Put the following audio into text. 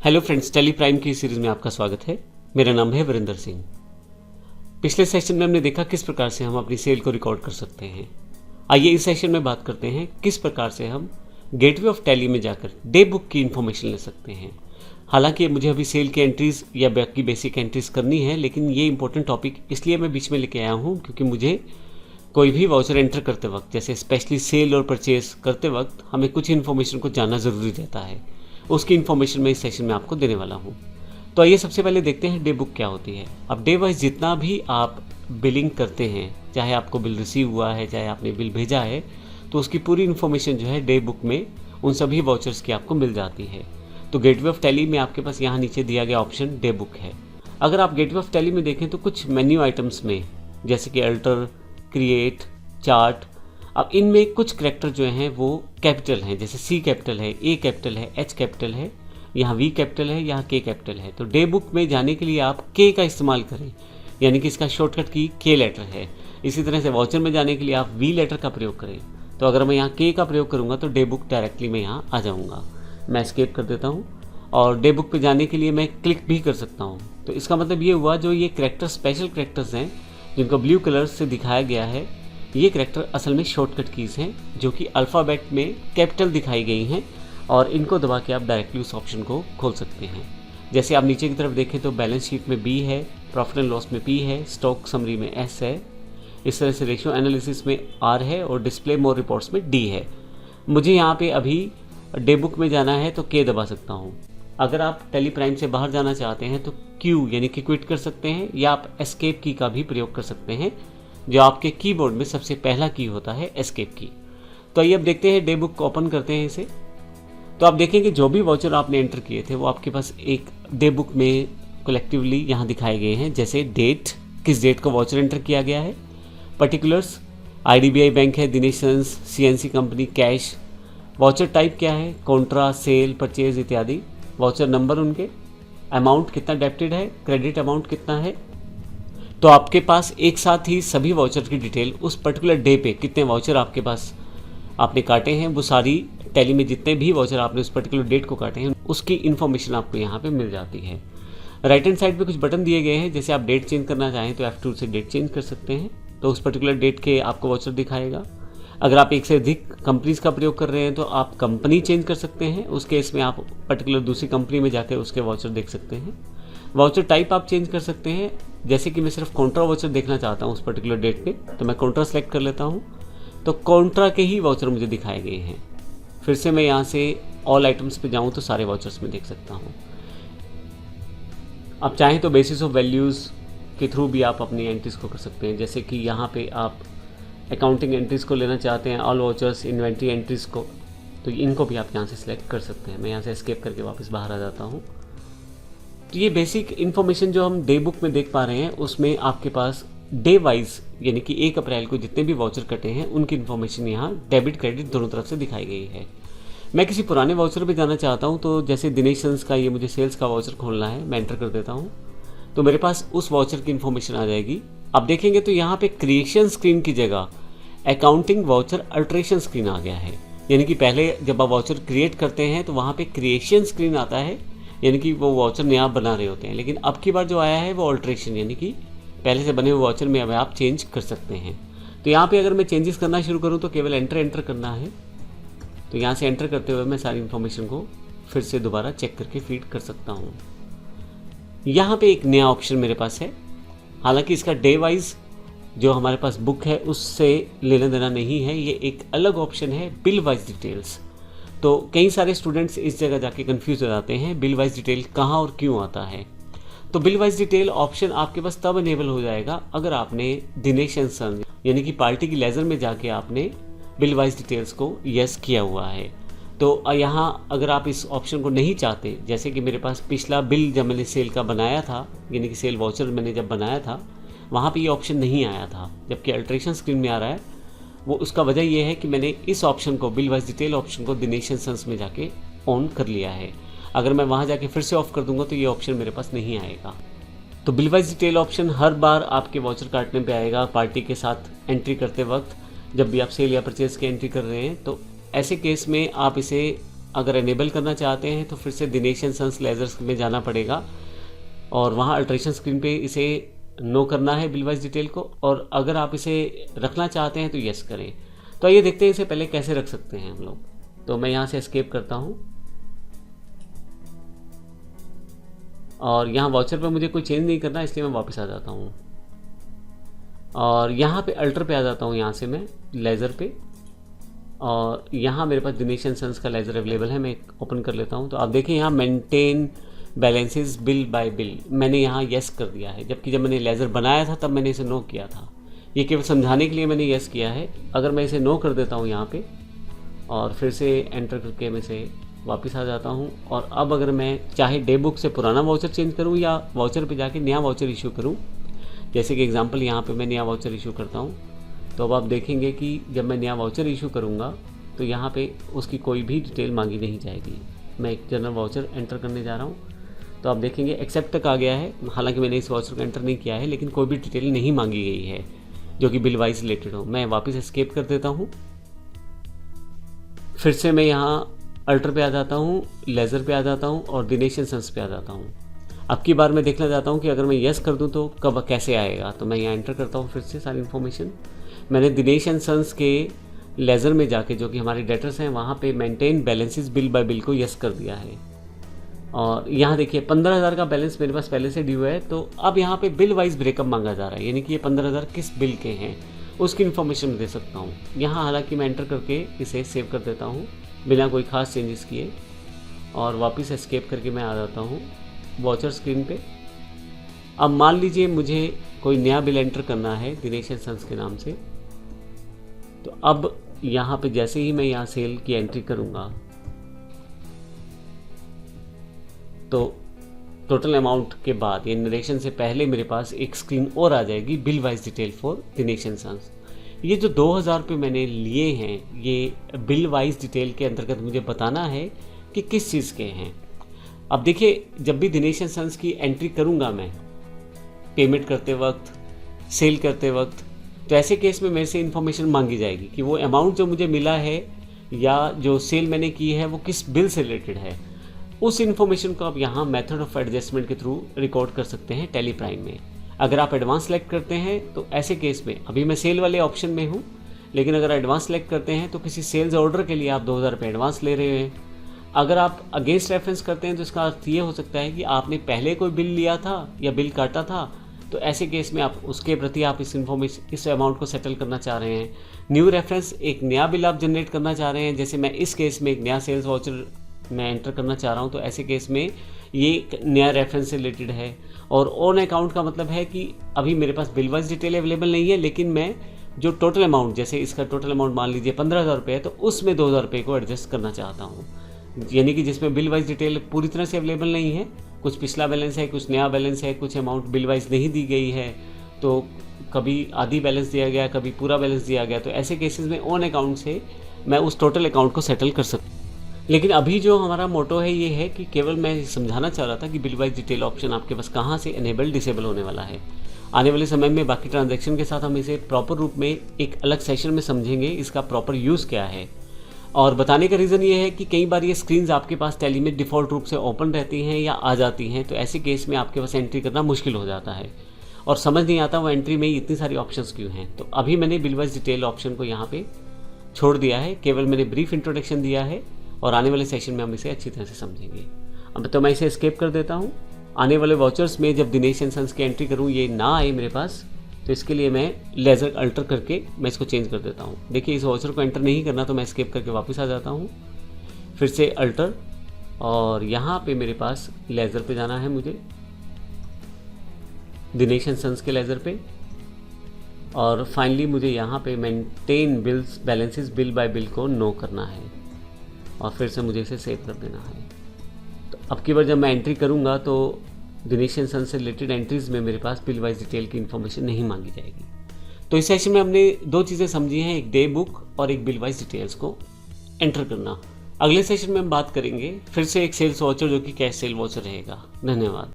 Hello friends, Tally Prime की series में आपका स्वागत है। मेरा नाम है वीरेंद्र सिंह। पिछले सेशन में हमने देखा किस प्रकार से हम अपनी सेल को रिकॉर्ड कर सकते हैं। आइए इस सेशन में बात करते हैं किस प्रकार से हम गेटवे ऑफ टैली में जाकर डे बुक की इन्फॉर्मेशन ले सकते हैं। हालांकि मुझे अभी सेल की एंट्रीज या बाकी बेसिक एंट्रीज करनी है, लेकिन ये इंपॉर्टेंट टॉपिक इसलिए मैं बीच में लेके आया हूँ क्योंकि मुझे कोई भी वाउचर एंटर करते वक्त, जैसे स्पेशली सेल और परचेज करते वक्त, हमें कुछ इन्फॉर्मेशन को जानना ज़रूरी रहता है। उसकी इन्फॉर्मेशन मैं इस सेशन में आपको देने वाला हूँ। तो आइए सबसे पहले देखते हैं डे बुक क्या होती है। अब डे वाइज जितना भी आप बिलिंग करते हैं, चाहे आपको बिल रिसीव हुआ है, चाहे आपने बिल भेजा है, तो उसकी पूरी इन्फॉर्मेशन जो है डे बुक में उन सभी वाउचर्स की आपको मिल जाती है। तो गेटवे ऑफ टैली में आपके पास यहाँ नीचे दिया गया ऑप्शन डे बुक है। अगर आप गेटवे ऑफ टैली में देखें तो कुछ मेन्यू आइटम्स में, जैसे कि अल्टर, क्रिएट, चार्ट, अब इनमें कुछ करैक्टर जो हैं वो कैपिटल हैं, जैसे सी कैपिटल है, ए कैपिटल है, एच कैपिटल है, यहाँ वी कैपिटल है, यहाँ के कैपिटल है। तो डे बुक में जाने के लिए आप के का इस्तेमाल करें, यानी कि इसका शॉर्टकट की के लेटर है। इसी तरह से वाउचर में जाने के लिए आप वी लेटर का प्रयोग करें। तो अगर मैं यहाँ के का प्रयोग करूँगा तो डे बुक डायरेक्टली मैं यहाँ आ जाऊँगा। मैं एस्केप कर देता हूँ और डे बुक पर जाने के लिए मैं क्लिक भी कर सकता हूँ। तो इसका मतलब ये हुआ, जो ये करैक्टर स्पेशल करैक्टर्स हैं जिनको ब्लू कलर से दिखाया गया है, ये करैक्टर असल में शॉर्टकट कीज़ हैं जो कि अल्फ़ाबेट में कैपिटल दिखाई गई हैं, और इनको दबा के आप डायरेक्टली उस ऑप्शन को खोल सकते हैं। जैसे आप नीचे की तरफ देखें तो बैलेंस शीट में बी है, प्रॉफिट एंड लॉस में पी है, स्टॉक समरी में एस है, इस तरह से रेशियो एनालिसिस में आर है और डिस्प्ले मोर रिपोर्ट्स में डी है। मुझे यहाँ पे अभी डे बुक में जाना है तो के दबा सकता हूँ। अगर आप टेली प्राइम से बाहर जाना चाहते हैं तो क्यू यानी कि क्विट कर सकते हैं, या आप एस्केप की का भी प्रयोग कर सकते हैं, जो आपके कीबोर्ड में सबसे पहला की होता है एस्केप की। तो आइए अब देखते हैं, डे बुक को ओपन करते हैं इसे। तो आप देखेंगे जो भी वाउचर आपने एंटर किए थे वो आपके पास एक डे बुक में कलेक्टिवली यहाँ दिखाए गए हैं। जैसे डेट, किस डेट को वाउचर एंटर किया गया है, पर्टिकुलर्स, IDBI बैंक है, Dinesh sons, CNC company, cash, voucher type क्या है, कॉन्ट्रा, सेल, परचेज इत्यादि, वाउचर नंबर उनके, अमाउंट कितना डेबिटेड है, क्रेडिट अमाउंट कितना है। तो आपके पास एक साथ ही सभी वाउचर की डिटेल, उस पर्टिकुलर डे पे कितने वाउचर आपके पास आपने काटे हैं, वो सारी टैली में जितने भी वाउचर आपने उस पर्टिकुलर डेट को काटे हैं उसकी इन्फॉर्मेशन आपको यहाँ पे मिल जाती है। राइट हैंड साइड पे कुछ बटन दिए गए हैं, जैसे आप डेट चेंज करना चाहें तो F2 से डेट चेंज कर सकते हैं, तो उस पर्टिकुलर डेट के आपको वाउचर दिखाएगा। अगर आप एक से अधिक कंपनीज का प्रयोग कर रहे हैं तो आप कंपनी चेंज कर सकते हैं, उस केस में आप पर्टिकुलर दूसरी कंपनी में जाकर उसके वाउचर देख सकते हैं। वाउचर टाइप आप चेंज कर सकते हैं, जैसे कि मैं सिर्फ कॉन्ट्रा वाउचर देखना चाहता हूँ उस पर्टिकुलर डेट पे, तो मैं कॉन्ट्रा सेलेक्ट कर लेता हूँ, तो कॉन्ट्रा के ही वाउचर मुझे दिखाए गए हैं। फिर से मैं यहाँ से ऑल आइटम्स पे जाऊँ तो सारे वाउचर्स में देख सकता हूँ। आप चाहें तो बेसिस ऑफ वैल्यूज़ के थ्रू भी आप अपनी एंट्रीज़ को कर सकते हैं, जैसे कि यहाँ पे आप अकाउंटिंग एंट्रीज़ को लेना चाहते हैं, ऑल वाउचर्स, इन्वेंट्री एंट्रीज़ को, तो इनको भी आप यहाँ से सिलेक्ट कर सकते हैं। मैं यहाँ से एस्केप करके वापस बाहर आ जाता हूँ। तो ये बेसिक इन्फॉर्मेशन जो हम डे बुक में देख पा रहे हैं उसमें आपके पास डे वाइज, यानी कि 1 अप्रैल को जितने भी वाउचर कटे हैं उनकी इन्फॉर्मेशन यहाँ डेबिट क्रेडिट दोनों तरफ से दिखाई गई है। मैं किसी पुराने वाउचर पे जाना चाहता हूँ, तो जैसे दिनेश सन्स का ये मुझे सेल्स का वाउचर खोलना है, मैं एंटर कर देता हूँ तो मेरे पास उस वाउचर की इन्फॉर्मेशन आ जाएगी। अब देखेंगे तो यहाँ पे क्रिएशन स्क्रीन की जगह अकाउंटिंग वाउचर अल्ट्रेशन स्क्रीन आ गया है। यानी कि पहले जब आप वाउचर क्रिएट करते हैं तो वहाँ पे क्रिएशन स्क्रीन आता है, यानी कि वो वाउचर नया बना रहे होते हैं, लेकिन अब की बार जो आया है वो अल्ट्रेशन, यानी कि पहले से बने हुए वाउचर में अब आप चेंज कर सकते हैं। तो यहाँ पे अगर मैं चेंजेस करना शुरू करूँ तो केवल एंटर करना है। तो यहाँ से एंटर करते हुए मैं सारी इन्फॉर्मेशन को फिर से दोबारा चेक करके फीड कर सकता हूँ। यहाँ पे एक नया ऑप्शन मेरे पास है, हालांकि इसका डे वाइज जो हमारे पास बुक है उससे लेना देना नहीं है, ये एक अलग ऑप्शन है, बिल वाइज डिटेल्स। तो कई सारे स्टूडेंट्स इस जगह जाके कंफ्यूज हो जाते हैं, बिल वाइज डिटेल कहाँ और क्यों आता है। तो बिल वाइज डिटेल ऑप्शन आपके पास तब इनेबल हो जाएगा अगर आपने दिनेश एंड सन यानी कि पार्टी की लेजर में जाके आपने बिल वाइज डिटेल्स को यस किया हुआ है। तो यहाँ अगर आप इस ऑप्शन को नहीं चाहते, जैसे कि मेरे पास पिछला बिल जब मैंने सेल का बनाया था, यानी कि सेल वाउचर मैंने जब बनाया था वहाँ पे ये ऑप्शन नहीं आया था, जबकि अल्ट्रेशन स्क्रीन में आ रहा है, वो उसका वजह ये है कि मैंने इस ऑप्शन को, बिल वाइज डिटेल ऑप्शन को दिनेश एंड सन्स में जाके ऑन कर लिया है। अगर मैं वहाँ जाके फिर से ऑफ कर दूंगा तो ये ऑप्शन मेरे पास नहीं आएगा। तो बिल वाइज डिटेल ऑप्शन हर बार आपके वाउचर काटने पे आएगा पार्टी के साथ एंट्री करते वक्त, जब भी आप सेल या परचेज की एंट्री कर रहे हैं। तो ऐसे केस में आप इसे अगर एनेबल करना चाहते हैं तो फिर से दिनेश एंड सन्स लेजर्स में जाना पड़ेगा और वहाँ अल्ट्रेशन स्क्रीन पे इसे नो करना है बिल वाइज डिटेल को, और अगर आप इसे रखना चाहते हैं तो यस करें। तो आइए देखते हैं इसे पहले कैसे रख सकते हैं हम लोग। तो मैं यहाँ से एस्केप करता हूँ और यहाँ वाउचर पे मुझे कोई चेंज नहीं करना, इसलिए मैं वापस आ जाता हूँ और यहाँ पे अल्टर पे आ जाता हूँ, यहाँ से मैं लेज़र पे, और यहाँ मेरे पास दिनेश एंड सन्स का लेज़र अवेलेबल है। मैं ओपन कर लेता हूँ तो आप देखिए यहाँ maintain balances bill bye bill मैंने यहाँ यस कर दिया है, जबकि जब मैंने लेज़र बनाया था तब मैंने इसे नो किया था। ये केवल समझाने के लिए मैंने यस किया है। अगर मैं इसे नो कर देता हूँ यहाँ पे और फिर से एंटर करके मैं इसे वापस आ जाता हूँ, और अब अगर मैं चाहे डे बुक से पुराना वाउचर चेंज करूँ या वाउचर पे जाके नया वाउचर इशू करूँ, जैसे कि एग्जांपल यहाँ पे मैं नया वाउचर इशू करता हूँ, तो अब आप देखेंगे कि जब मैं नया वाउचर इशू करूँगा तो यहाँ पे उसकी कोई भी डिटेल मांगी नहीं जाएगी। मैं एक जनरल वाउचर एंटर करने जा रहा हूँ तो आप देखेंगे एक्सेप्ट तक आ गया है, हालांकि मैंने इस वाउचर को एंटर नहीं किया है, लेकिन कोई भी डिटेल नहीं मांगी गई है जो कि बिल वाइज रिलेटेड हो। मैं वापस एस्केप कर देता हूँ, फिर से मैं यहाँ अल्टर पे आ जाता हूँ, लेज़र पे आ जाता हूँ और दिनेश एंड सन्स पे आ जाता हूँ। अब की बार मैं देखना चाहता हूँ कि अगर मैं यस कर दूँ तो कब कैसे आएगा। तो मैं यहाँ एंटर करता हूँ फिर से सारी इन्फॉर्मेशन। मैंने दिनेश एंड सन्स के लेज़र में जाके, जो कि हमारे डेटर्स हैं, वहाँ पे maintain balances bill bye bill को यस कर दिया है। और यहाँ देखिए 15,000 का बैलेंस मेरे पास पहले से ड्यू है, तो अब यहाँ पे बिल वाइज ब्रेकअप मांगा जा रहा है, यानी कि ये 15,000 किस बिल के हैं उसकी इन्फॉर्मेशन मैं दे सकता हूँ। यहाँ हालांकि मैं एंटर करके इसे सेव कर देता हूँ बिना कोई ख़ास चेंजेस किए, और वापस एस्केप करके मैं आ जाता हूँ वॉचर स्क्रीन पे। अब मान लीजिए मुझे कोई नया बिल एंटर करना है दिनेश एंड सन्स के नाम से, तो अब यहाँ पे जैसे ही मैं यहाँ सेल की एंट्री करूँगा तो टोटल अमाउंट के बाद ये नरेशन से पहले मेरे पास एक स्क्रीन और आ जाएगी, bill wise detail for Dinesh and sons. ये जो 2,000 रुपये मैंने लिए हैं, ये बिल वाइज डिटेल के अंतर्गत मुझे बताना है कि किस चीज़ के हैं। अब देखिए, जब भी दिनेश एंड सन्स की एंट्री करूंगा मैं पेमेंट करते वक्त, सेल करते वक्त, तो ऐसे केस में मेरे से इन्फॉर्मेशन मांगी जाएगी कि वो अमाउंट जो मुझे मिला है या जो सेल मैंने की है वो किस बिल से रिलेटेड है। उस इन्फॉर्मेशन को आप यहाँ मेथड ऑफ एडजस्टमेंट के थ्रू रिकॉर्ड कर सकते हैं टैली प्राइम में। अगर आप एडवांस सेलेक्ट करते हैं तो ऐसे केस में, अभी मैं सेल वाले ऑप्शन में हूँ, लेकिन अगर एडवांस सेलेक्ट करते हैं तो किसी सेल्स ऑर्डर के लिए आप 2,000 रुपये एडवांस ले रहे हैं। अगर आप अगेंस्ट रेफरेंस करते हैं तो इसका अर्थ ये हो सकता है कि आपने पहले कोई बिल लिया था या बिल काटा था, तो ऐसे केस में आप उसके प्रति आप इस अमाउंट को सेटल करना चाह रहे हैं। न्यू रेफरेंस, एक नया बिल आप जनरेट करना चाह रहे हैं, जैसे मैं इस केस में एक नया सेल्स वाउचर मैं एंटर करना चाह रहा हूं, तो ऐसे केस में ये एक नया रेफरेंस से रिलेटेड है। और ऑन अकाउंट का मतलब है कि अभी मेरे पास बिल वाइज डिटेल अवेलेबल नहीं है, लेकिन मैं जो टोटल अमाउंट, जैसे इसका टोटल अमाउंट मान लीजिए 15,000 रुपये है, तो उसमें 2,000 रुपये को एडजस्ट करना चाहता हूँ, यानी कि जिसमें बिल वाइज डिटेल पूरी तरह से अवेलेबल नहीं है, कुछ पिछला बैलेंस है, कुछ नया बैलेंस है, कुछ अमाउंट बिल वाइज नहीं दी गई है, तो कभी आधी बैलेंस दिया गया, कभी पूरा बैलेंस दिया गया, तो ऐसे केसेस में ऑन अकाउंट से मैं उस टोटल अकाउंट को सेटल कर सकता हूँ। लेकिन अभी जो हमारा मोटो है ये है कि केवल मैं समझाना चाह रहा था कि बिल वाइज डिटेल ऑप्शन आपके पास कहाँ से इनेबल डिसेबल होने वाला है। आने वाले समय में बाकी ट्रांजैक्शन के साथ हम इसे प्रॉपर रूप में एक अलग सेशन में समझेंगे, इसका प्रॉपर यूज़ क्या है। और बताने का रीज़न ये है कि कई बार ये स्क्रीन्स आपके पास टैली में डिफ़ॉल्ट रूप से ओपन रहती हैं या आ जाती हैं, तो ऐसे केस में आपके पास एंट्री करना मुश्किल हो जाता है और समझ नहीं आता वो एंट्री में इतनी सारी ऑप्शंस क्यों हैं। तो अभी मैंने बिल वाइज डिटेल ऑप्शन को यहाँ पे छोड़ दिया है, केवल मैंने ब्रीफ इंट्रोडक्शन दिया है और आने वाले सेशन में हम इसे अच्छी तरह से समझेंगे। अब तो मैं इसे एस्केप कर देता हूँ। आने वाले वाउचर्स में जब दिनेश एंड सन्स की एंट्री करूँ ये ना आए मेरे पास, तो इसके लिए मैं लेज़र अल्टर करके मैं इसको चेंज कर देता हूँ। देखिए, इस वाउचर को एंटर नहीं करना तो मैं एस्केप करके वापस आ जाता हूँ, फिर से अल्टर, और यहाँ पे मेरे पास लेज़र पे जाना है मुझे, दिनेश एंड सन्स के लेज़र पे, और फाइनली मुझे यहाँ पे maintain bills balances bill bye bill को नो करना है और फिर से मुझे इसे सेव कर देना है। तो अब की बार जब मैं एंट्री करूँगा तो दिनेश एंड सन्स से रिलेटेड एंट्रीज़ में मेरे पास बिल वाइज डिटेल की इन्फॉर्मेशन नहीं मांगी जाएगी। तो इस सेशन में हमने दो चीज़ें समझी हैं, एक डे बुक और एक बिल वाइज डिटेल्स को एंटर करना। अगले सेशन में हम बात करेंगे फिर से एक सेल्स वाउचर जो कि कैश सेल वाउचर रहेगा। धन्यवाद।